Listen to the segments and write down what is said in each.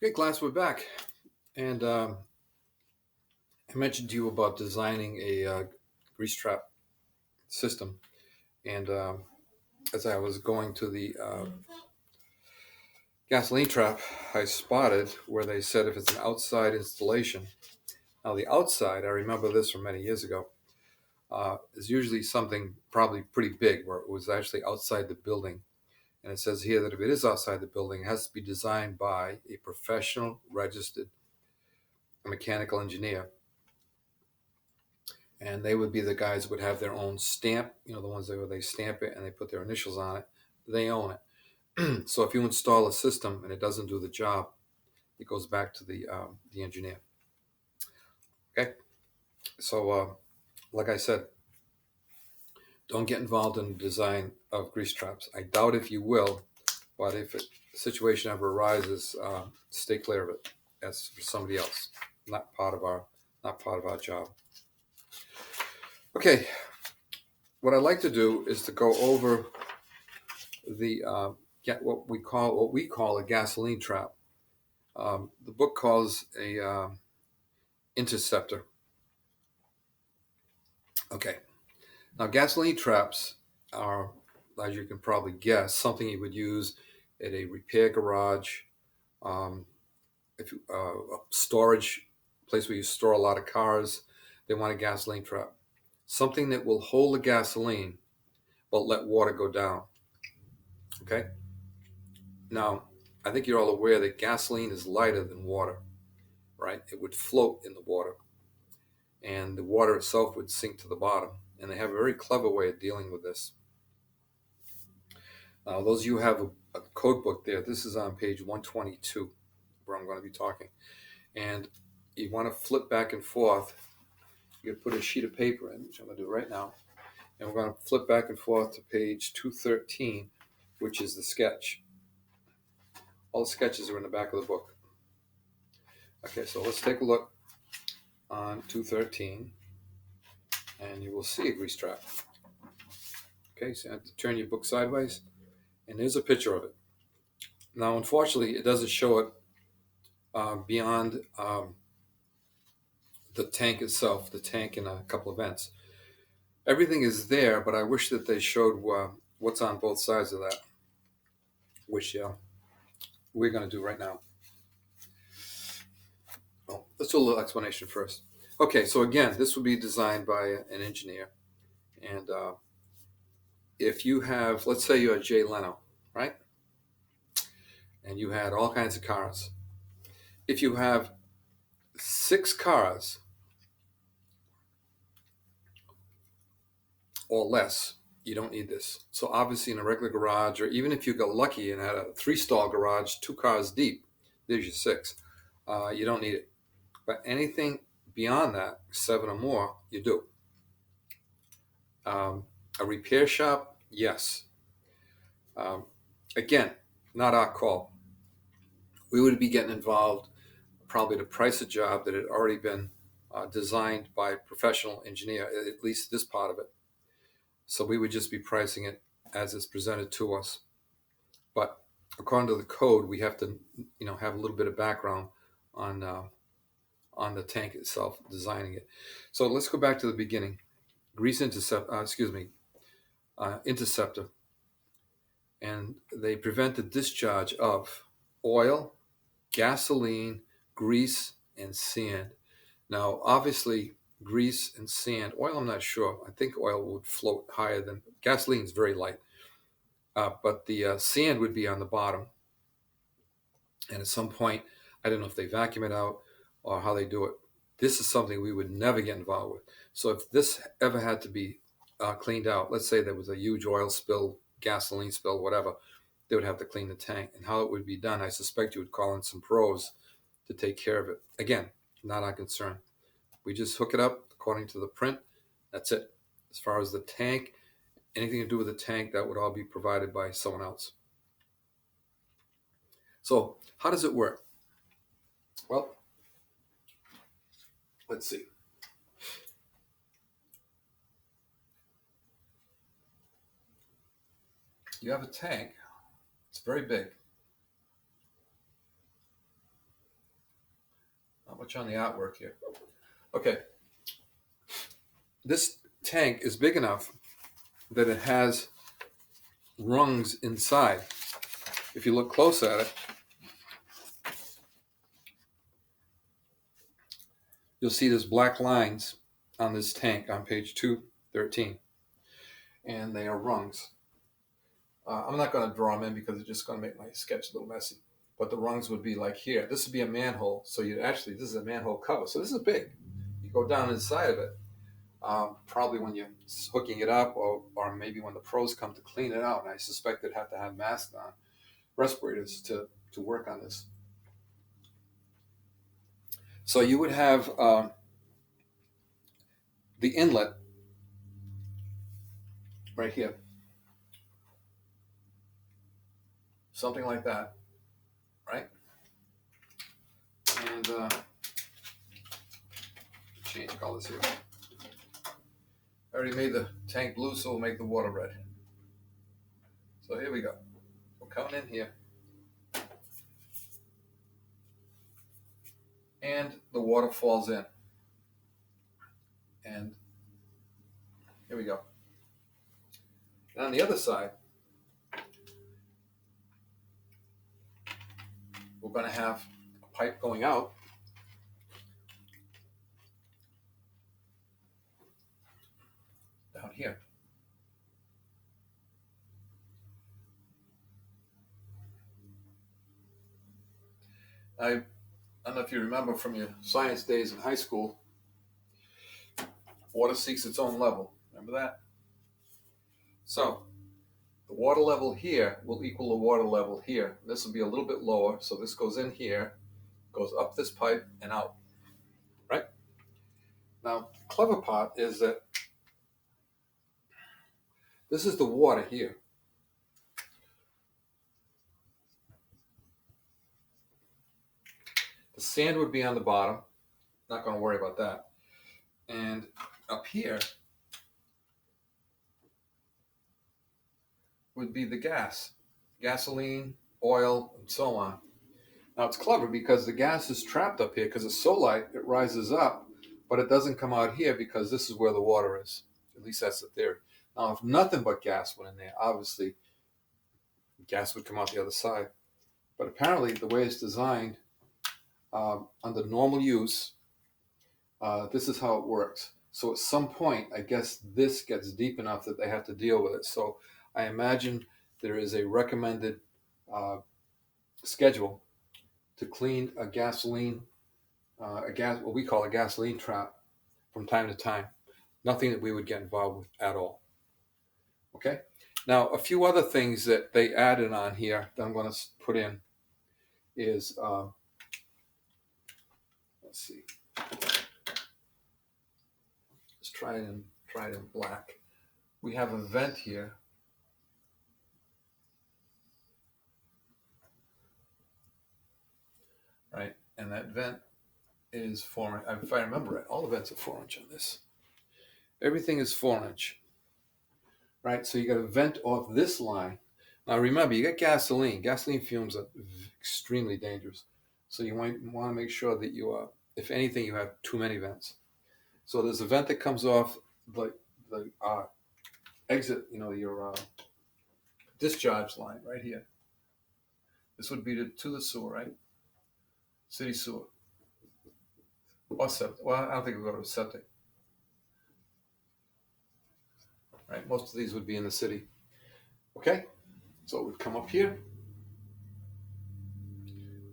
Okay, class, we're back. And I mentioned to you about designing a grease trap system. And as I was going to the gasoline trap, I spotted where they said if it's an outside installation. Now, the outside, I remember this from many years ago, is usually something probably pretty big where it was actually outside the building. And it says here that if it is outside the building, it has to be designed by a professional registered mechanical engineer, and they would be the guys who would have their own stamp, the ones where they stamp it and they put their initials on it. They own it. So if you install a system and it doesn't do the job, it goes back to the engineer. Okay, so like I said, don't get involved in the design of grease traps. I doubt if you will, but if a situation ever arises, stay clear of it. That's for somebody else, not part of our job. Okay, what I like to do is to go over the get what we call a gasoline trap. The book calls a interceptor. Okay, now gasoline traps are, as you can probably guess, something you would use at a repair garage, um, if a storage place where you store a lot of cars. They want a gasoline trap, something that will hold the gasoline but let water go down. Okay, now I think you're all aware that gasoline is lighter than water, right? It would float in the water, and the water itself would sink to the bottom. And they have a very clever way of dealing with this. Now, those of you who have a code book there, this is on page 122, where I'm going to be talking. And you want to flip back and forth. You put a sheet of paper in, which I'm going to do right now. And we're going to flip back and forth to page 213, which is the sketch. All the sketches are in the back of the book. Okay, so let's take a look on 213, and you will see a grease trap. Okay, so you have to turn your book sideways, and there's a picture of it. Now, unfortunately, it doesn't show it beyond the tank itself, the tank and a couple of vents. Everything is there, but I wish that they showed what's on both sides of that, which we're going to do right now. Well, let's do a little explanation first. Okay, so again, this will be designed by an engineer. And if you have, let's say you're Jay Leno, right? And you had all kinds of cars. If you have 6 cars or less, you don't need this. So obviously in a regular garage, or even if you got lucky and had a 3-stall garage, 2 cars deep, there's your 6. You don't need it. But anything beyond that, 7 or more, you do. A repair shop, yes. Um, Again, not our call. We would be getting involved probably to price a job that had already been designed by a professional engineer, at least this part of it. So we would just be pricing it as it's presented to us. But according to the code, we have to, have a little bit of background on the tank itself, designing it. So let's go back to the beginning. Interceptor, and they prevent the discharge of oil, gasoline, grease, and sand. Now, obviously, grease and sand, oil, I'm not sure. I think oil would float higher than gasoline is very light, but the sand would be on the bottom. And at some point, I don't know if they vacuum it out or how they do it. This is something we would never get involved with. So if this ever had to be cleaned out, let's say there was a huge oil spill, gasoline spill, whatever, they would have to clean the tank. And how it would be done, I suspect you would call in some pros to take care of it. Again, not our concern. We just hook it up according to the print. That's it. As far as the tank, anything to do with the tank, that would all be provided by someone else. So how does it work? Well, let's see. You have a tank. It's very big. put you on the artwork here. Okay, this tank is big enough that it has rungs inside. If you look close at it, you'll see there's black lines on this tank on page 213, and they are rungs. I'm not going to draw them in because it's just going to make my sketch a little messy. But the rungs would be like here. This would be a manhole. So this is a manhole cover. So this is big. You go down inside of it, probably when you're hooking it up, or maybe when the pros come to clean it out. And I suspect they'd have to have masks on, respirators to work on this. So you would have the inlet right here. Something like that, right? And change colors here. I already made the tank blue, so we'll make the water red. So here we go. We're coming in here. And the water falls in. And here we go. And on the other side, we're going to have a pipe going out. Down here. I don't know if you remember from your science days in high school, water seeks its own level. Remember that? So the water level here will equal the water level here. This will be a little bit lower, so this goes in here, goes up this pipe and out, right? Now, the clever part is that this is the water here. The sand would be on the bottom. Not going to worry about that. And up here would be the gas, gasoline, oil, and so on. Now it's clever because the gas is trapped up here because it's so light, it rises up, but it doesn't come out here because this is where the water is. At least that's the theory. Now, if nothing but gas went in there, obviously gas would come out the other side. But apparently the way it's designed, under normal use, this is how it works. So at some point, I guess this gets deep enough that they have to deal with it. So I imagine there is a recommended schedule to clean a gasoline, what we call a gasoline trap, from time to time. Nothing that we would get involved with at all. Okay? Now, a few other things that they added on here that I'm going to put in is, let's see. Let's try it in black. We have a vent here. Right? And that vent is 4 inch. If I remember right, all the vents are 4 inch on this. Everything is 4 inch. Right? So you got a vent off this line. Now remember, you got gasoline. Gasoline fumes are extremely dangerous. So you want to make sure that you, if anything, you have too many vents. So there's a vent that comes off the exit, your discharge line right here. This would be to the sewer, right? City sewer. Or septic. Well, I don't think we'll go to septic. Right? Most of these would be in the city. Okay? So it would come up here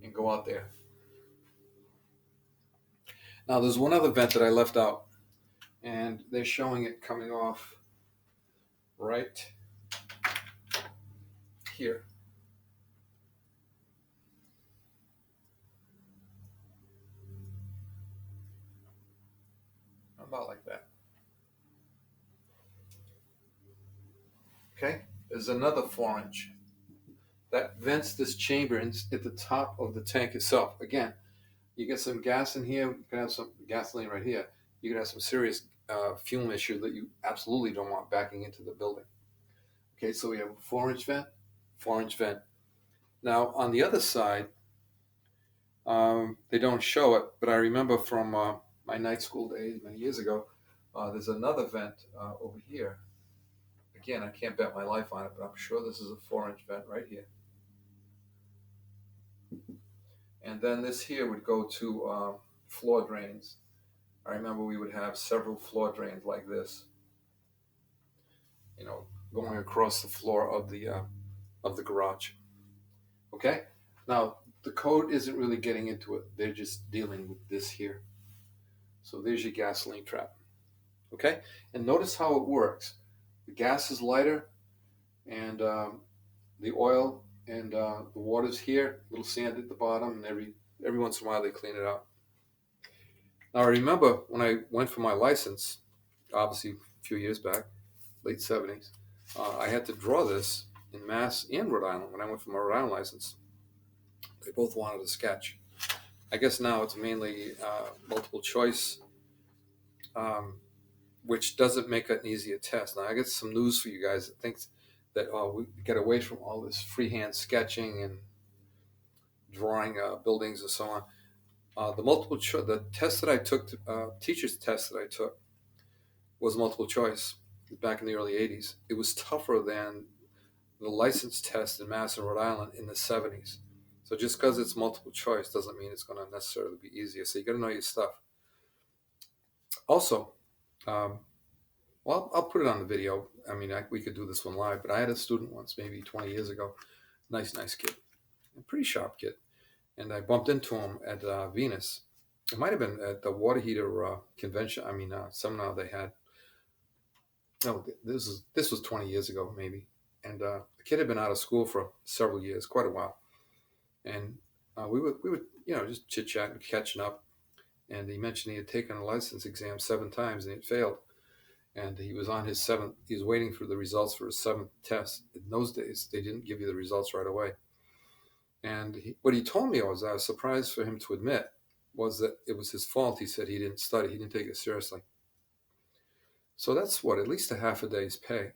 and go out there. Now there's one other vent that I left out, and they're showing it coming off right here. About like that. Okay, there's another 4 inch that vents this chamber at the top of the tank itself. Again, you get some gas in here, you can have some gasoline right here. You can have some serious fume issue that you absolutely don't want backing into the building. Okay, so we have a 4 inch vent, 4 inch vent. Now on the other side, They don't show it, but I remember from my night school days many years ago, there's another vent over here. Again, I can't bet my life on it, but I'm sure this is a 4-inch vent right here. And then this here would go to floor drains. I remember we would have several floor drains like this, going across the floor of the garage. Okay? Now, the code isn't really getting into it. They're just dealing with this here. So there's your gasoline trap. Okay? And notice how it works. The gas is lighter, and the oil and the water's here, little sand at the bottom, and every once in a while they clean it out. Now, I remember when I went for my license, obviously a few years back, late 70s, I had to draw this in Mass and Rhode Island when I went for my Rhode Island license. They both wanted a sketch. I guess now it's mainly multiple choice, which doesn't make it an easier test. Now, I got some news for you guys that thinks that we get away from all this freehand sketching and drawing buildings and so on. The test that I took, teacher's test that I took, was multiple choice back in the early 80s. It was tougher than the license test in Mass and Rhode Island in the 70s. So just because it's multiple choice doesn't mean it's going to necessarily be easier. So you got to know your stuff. Also, well, I'll put it on the video. I mean, we could do this one live, but I had a student once, maybe 20 years ago. Nice kid. A pretty sharp kid. And I bumped into him at Venus. It might have been at the water heater convention. I mean, seminar they had. No, this was 20 years ago, maybe. And the kid had been out of school for several years, quite a while. And we would just chit chat and catching up. And he mentioned he had taken a license exam 7 times and he had failed. And he was on his 7th. He was waiting for the results for his 7th test. In those days, they didn't give you the results right away. And what he told me was, I was surprised for him to admit, was that it was his fault. He said he didn't study. He didn't take it seriously. So that's at least a half a day's pay.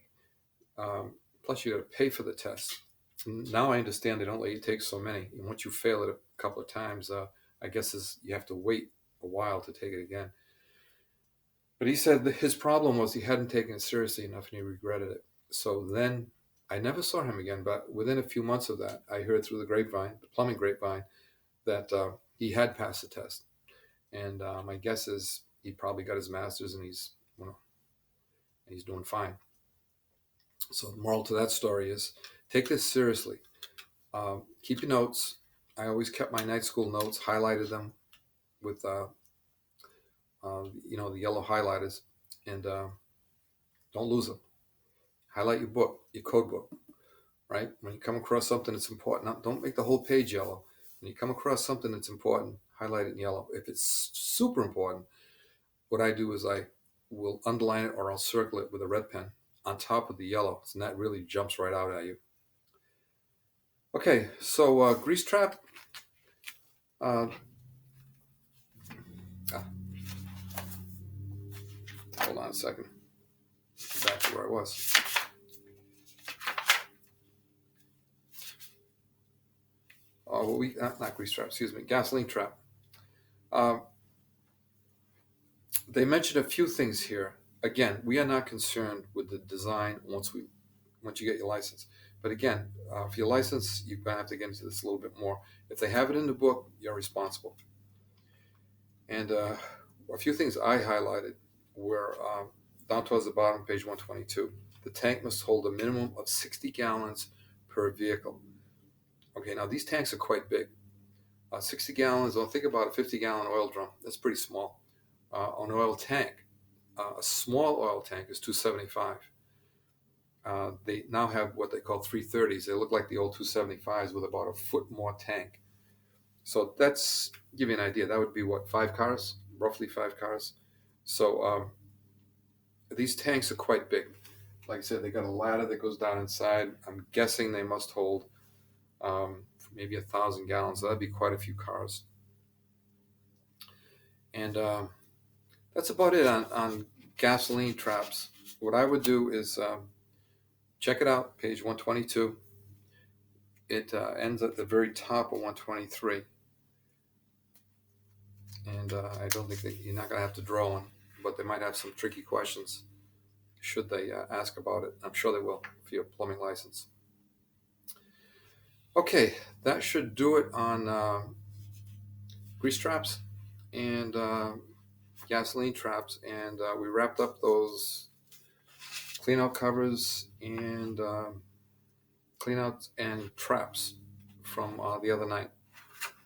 Plus, you got to pay for the test. Now I understand they don't let you take so many. And once you fail it a couple of times, I guess you have to wait a while to take it again. But he said that his problem was he hadn't taken it seriously enough and he regretted it. So then I never saw him again. But within a few months of that, I heard through the plumbing grapevine, that he had passed the test. And my guess is he probably got his master's and he's doing fine. So the moral to that story is take this seriously. Keep your notes. I always kept my night school notes, highlighted them with the yellow highlighters, and don't lose them. Highlight your book, your code book, right? When you come across something that's important, don't make the whole page yellow. When you come across something that's important, highlight it in yellow. If it's super important, what I do is I will underline it or I'll circle it with a red pen on top of the yellow, and that really jumps right out at you. Okay, so grease trap. Hold on a second. Back to where I was. Not grease trap, excuse me, gasoline trap. They mentioned a few things here. Again, we are not concerned with the design once you get your license. But again, for your license, you're going to have to get into this a little bit more. If they have it in the book, you're responsible. And a few things I highlighted were down towards the bottom, page 122. The tank must hold a minimum of 60 gallons per vehicle. Okay, now these tanks are quite big. 60 gallons, think about a 50-gallon oil drum. That's pretty small. An oil tank, a small oil tank is 275. They now have what they call 330s. They look like the old 275s with about a foot more tank. So that's give you an idea. That would be 5 cars, roughly 5 cars. So these tanks are quite big. Like I said, they got a ladder that goes down inside. I'm guessing they must hold maybe 1,000 gallons. So that'd be quite a few cars. And that's about it on gasoline traps. What I would do is check it out, page 122. It ends at the very top of 123. and I don't think that you're not going to have to draw one, but they might have some tricky questions should they ask about it. I'm sure they will for your plumbing license. Okay, that should do it on grease traps and gasoline traps, and we wrapped up those clean out covers and clean out and traps from the other night.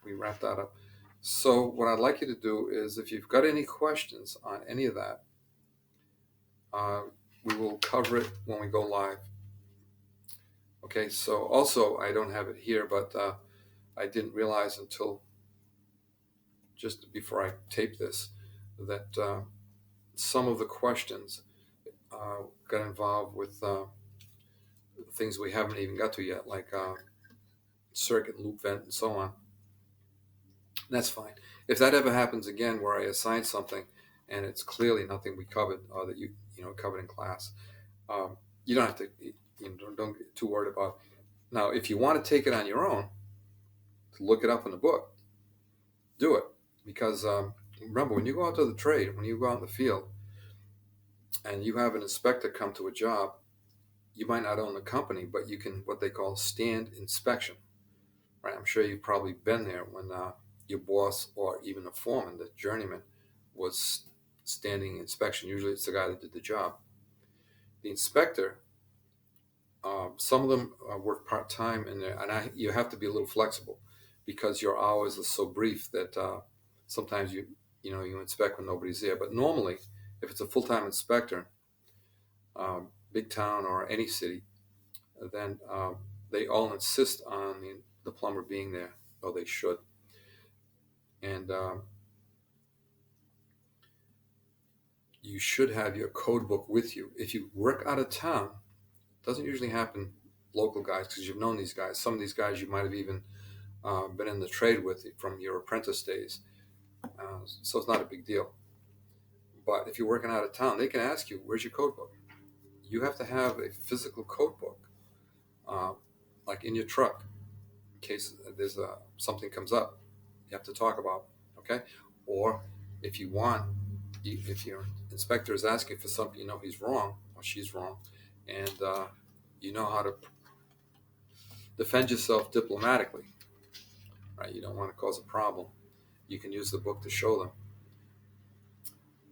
We wrapped that up. So what I'd like you to do is, if you've got any questions on any of that, uh, we will cover it when we go live. Okay, so also I don't have it here, but I didn't realize until just before I taped this that some of the questions got involved with things we haven't even got to yet, like circuit, loop vent, and so on. That's fine. If that ever happens again, where I assign something and it's clearly nothing we covered or that you know covered in class, you don't have to don't get too worried about it. Now, if you want to take it on your own, to look it up in the book, do it, because remember, when you go out to the trade, when you go out in the field, and you have an inspector come to a job, you might not own the company, but you can what they call stand inspection. Right? I'm sure you've probably been there when your boss or even the foreman, the journeyman, was standing inspection. Usually, it's the guy that did the job. The inspector, some of them work part time in there, and you have to be a little flexible because your hours are so brief that sometimes you inspect when nobody's there. But normally, if it's a full time inspector, big town or any city, then they all insist on the plumber being there, or they should. And you should have your code book with you. If you work out of town, it doesn't usually happen local guys because you've known these guys. Some of these guys you might have even been in the trade with from your apprentice days. So it's not a big deal. But if you're working out of town, they can ask you, where's your code book? You have to have a physical code book, uh, like in your truck, in case there's something comes up you have to talk about, okay? Or if you want, if your inspector is asking for something, you know he's wrong or she's wrong, and you know how to defend yourself diplomatically, right? You don't want to cause a problem. You can use the book to show them,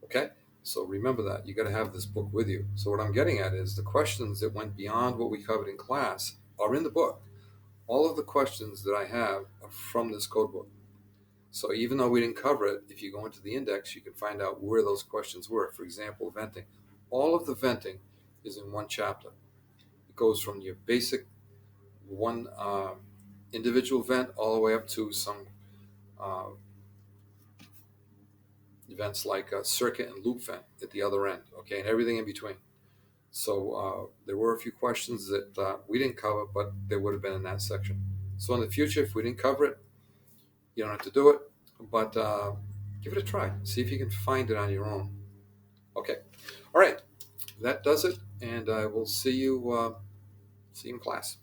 okay? So remember that. You got to have this book with you. So what I'm getting at is the questions that went beyond what we covered in class are in the book. All of the questions that I have are from this code book. So even though we didn't cover it, if you go into the index, you can find out where those questions were. For example, venting. All of the venting is in one chapter. It goes from your basic one individual vent all the way up to some uh, events like a circuit and loop vent at the other end, okay, and everything in between. So there were a few questions that we didn't cover, but they would have been in that section. So in the future, if we didn't cover it, you don't have to do it, but give it a try. See if you can find it on your own. Okay. All right. That does it, and I will see you in class.